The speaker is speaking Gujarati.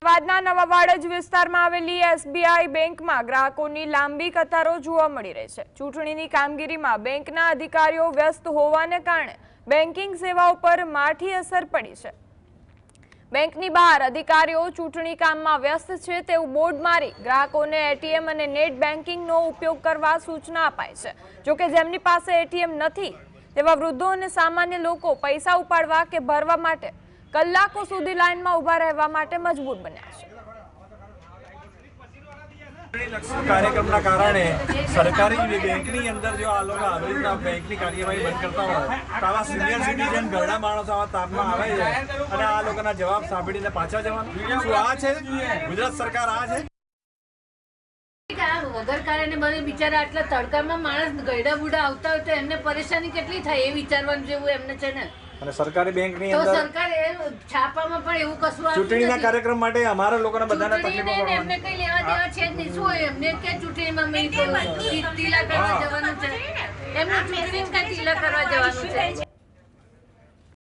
અમદાવાદના નવા વાડજ વિસ્તારમાં આવેલી એસબીઆઈ બેંકમાં ગ્રાહકોની લાંબી કતારો જોવા મળી રહી છે। ચૂંટણીની કામગીરીમાં બેંકના અધિકારીઓ વ્યસ્ત હોવાને કારણે બેન્કિંગ સેવાઓ પર માઠી અસર પડી છે। બેંકની બહાર અધિકારીઓ ચૂંટણી કામમાં વ્યસ્ત છે તેવું બોર્ડ મારી ગ્રાહકોને એટીએમ અને નેટ બેન્કિંગનો ઉપયોગ કરવા સૂચના અપાઈ છે। જો કે જેમની પાસે એટીએમ નથી તેવા વૃદ્ધો અને સામાન્ય લોકો પૈસા ઉપાડવા કે ભરવા માટે કલાકો સુધી લાઇનમાં ઉભા રહેવા માટે મજબૂર બન્યા છે। कार्यक्रमના કારણે સરકારી બેંકની અંદર જો આ લોકો આવી રીતના બેંકની કાર્યવાહી બંધ કરતા હોય તો આવા સિનિયર સિટીઝન ઘરડા માણસો આવા તાપમાં આવે છે અને આ લોકોના જવાબ સાંભળીને પાછા જવાનું શું આ છે ગુજરાત સરકાર આ છે વગર કારણે બધે બિચારા આટલા તડકામાં માણસ ગયડા બુડા આવતા હોય તો એમને પરેશાની કેટલી થાય એ વિચારવાનું જેવું એમને છે ને। અને સરકારી બેંકની તો અંદર સરકાર છાપામાં પણ એવું કશું ચૂંટણીના કાર્યક્રમ માટે અમારા લોકોને બધાને તકલીફો પડવાની એમને કઈ લેવા દેવા છે જ નહીં। શું હોય એમને કે ચૂંટણીમાં તિલા કરવા જવાનું છે, એમને ચૂંટણી તિલા કરવા જવાનું છે।